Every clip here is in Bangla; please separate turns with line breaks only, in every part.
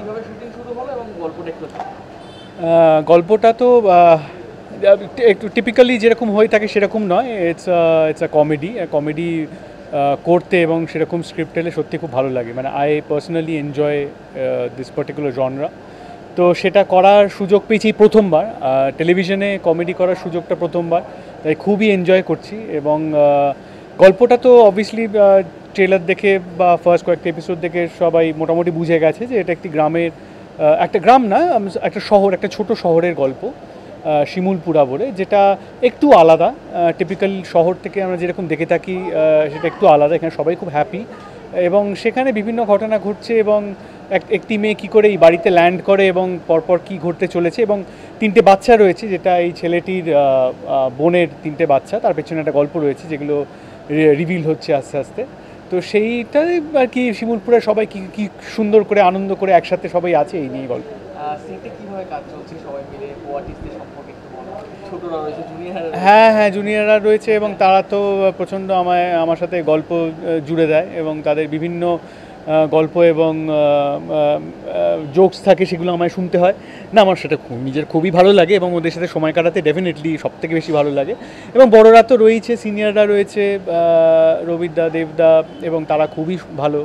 কিভাবে শুটিং শুরু হলো এবং গল্পটা একটু
গল্পটা তো একটু টিপিক্যালি যেরকম হয়ে থাকে সেরকম নয়। ইটস আ কমেডি করতে এবং সেরকম স্ক্রিপ্ট এলে সত্যি খুব ভালো লাগে। মানে I personally enjoy this particular genre. তো সেটা করার সুযোগ পেয়েছি প্রথমবার, টেলিভিশনে কমেডি করার সুযোগটা প্রথমবার, তাই খুবই এনজয় করছি। এবং গল্পটা তো অবভিয়াসলি ট্রেলার দেখে বা ফার্স্ট কয়েকটা এপিসোড দেখে সবাই মোটামুটি বুঝে গেছে যে এটা একটি গ্রামের, একটা গ্রাম না, একটা শহর, একটা ছোট শহরের গল্প, শিমুলপুরা বলে, যেটা একটু আলাদা। টিপিক্যাল শহর থেকে আমরা যেরকম দেখে থাকি সেটা একটু আলাদা। এখানে সবাই খুব হ্যাপি এবং সেখানে বিভিন্ন ঘটনা ঘটছে এবং একটি মেয়ে কী করে এই বাড়িতে ল্যান্ড করে এবং পরপর কী ঘটতে চলেছে। এবং 3টে বাচ্চা রয়েছে, যেটা এই ছেলেটির বোনের 3টে বাচ্চা, তার পেছনে একটা গল্প রয়েছে যেগুলো রিভিল হচ্ছে আস্তে আস্তে। তো সেইটাই আর কি, শিমুলপুরে সবাই কী সুন্দর করে আনন্দ করে একসাথে সবাই আছে, এই নিয়ে গল্প।
সেটে কিভাবে কাজ চলছে সবাই মিলে, কোয়ার্টিস্টদের সম্পর্কে একটু বলো। ছোটরা রয়েছে, জুনিয়ররা,
হ্যাঁ জুনিয়ররা রয়েছে এবং তারা তো প্রচণ্ড আমার সাথে গল্প জুড়ে দেয় এবং তাদের বিভিন্ন গল্প এবং জোকস থাকে, সেগুলো আমায় শুনতে হয়। না, আমার সেটা নিজের খুবই ভালো লাগে এবং ওদের সাথে সময় কাটাতে ডেফিনেটলি সবথেকে বেশি ভালো লাগে। এবং বড়রা তো রয়েছে, সিনিয়ররা রয়েছে, রবিদা, দেবদা, এবং তারা খুবই ভালো।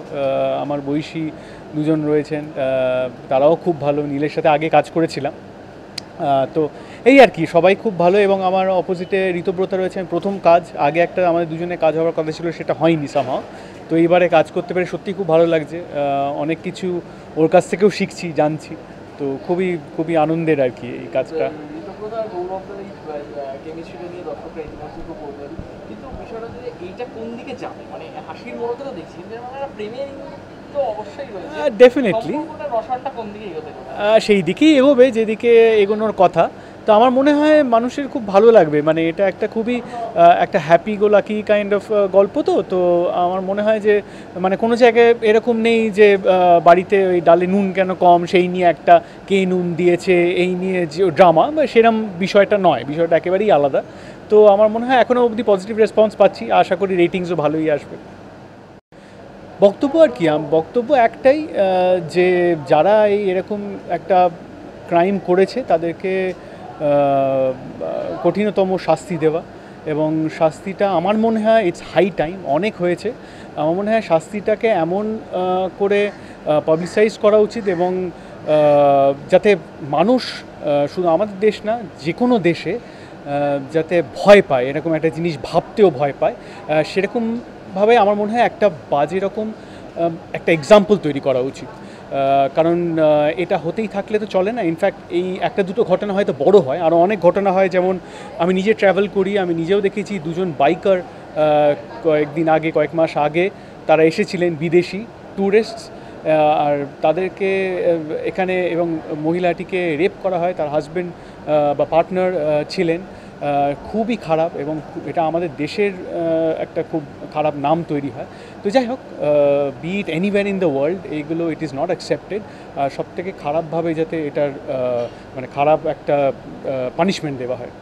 আমার বয়সী দুজন রয়েছেন, তারাও খুব ভালো। নীলের সাথে আগে কাজ করেছিলাম। তো এই আর কি, সবাই খুব ভালো। এবং আমার অপোজিটে ঋতব্রতা রয়েছে, প্রথম কাজ, আগে একটা আমাদের দুজনে কাজ হওয়ার কথা ছিল, সেটা হয়নি সামহাও। তো এইবারে কাজ করতে পেরে সত্যিই খুব ভালো লাগছে। অনেক কিছু ওর কাছ থেকেও শিখছি, জানছি। তো খুবই আনন্দের আর কি এই কাজটা।
ঋতব্রতা আর গৌরবদের এই কেমিস্ট্রিটা নিয়ে দর্শকরা ইতিমধ্যে খুব বলবেন, কিন্তু বিষয়টা যে এইটা কোন দিকে যাবে, মানে হাসির মোড়তে তো দেখছি যে মানে প্রেমের তো অবশ্যই রয়েছে,
ডেফিনেটলি
রসায়নটা কোন দিকে এগোতে
সেই দিকেই এগোবে, যেদিকে এগোনোর কথা। তো আমার মনে হয় মানুষের খুব ভালো লাগবে। মানে এটা একটা খুবই একটা happy go lucky kind of গল্প। তো আমার মনে হয় যে মানে কোনো জায়গায় এরকম নেই যে বাড়িতে ওই ডালে নুন কেন কম, সেই নিয়ে একটা কে নুন দিয়েছে এই নিয়ে যে ড্রামা, বা সেরম বিষয়টা নয়, বিষয়টা একেবারেই আলাদা। তো আমার মনে হয় এখনও অবধি পজিটিভ রেসপন্স পাচ্ছি, আশা করি রেটিংসও ভালোই আসবে। বক্তব্য আর কি, বক্তব্য একটাই, যে যারা এরকম একটা ক্রাইম করেছে তাদেরকে কঠিনতম শাস্তি দেওয়া। এবং শাস্তিটা আমার মনে হয় ইটস হাই টাইম, অনেক হয়েছে। আমার মনে হয় শাস্তিটাকে এমন করে পাবলিসাইজ করা উচিত এবং যাতে মানুষ, শুধু আমাদের দেশ না, যে কোনো দেশে যাতে ভয় পায়, এরকম একটা জিনিস ভাবতেও ভয় পায়, সেরকমভাবে আমার মনে হয় একটা বাজে রকম একটা এক্সাম্পল তৈরি করা উচিত। কারণ এটা হতেই থাকলে তো চলে না। ইনফ্যাক্ট এই একটা দুটো ঘটনা হয়তো বড় হয়, আরও অনেক ঘটনা হয়। যেমন আমি নিজে ট্রাভেল করি, আমি নিজেও দেখেছি দুজন বাইকার কয়েক মাস আগে তারা এসেছিলেন, বিদেশি ট্যুরিস্টস, আর তাদেরকে এখানে, এবং মহিলাটিকে রেপ করা হয়, তার হাজব্যান্ড বা পার্টনার ছিলেন। খুবই খারাপ এবং এটা আমাদের দেশের একটা খুব খারাপ নাম তৈরি হয়। তো যাই হোক, be it anyway in the world, এইগুলো ইট ইজ নট অ্যাকসেপ্টেড। সব থেকে খারাপভাবে যাতে এটার মানে খারাপ একটা পানিশমেন্ট দেওয়া হয়।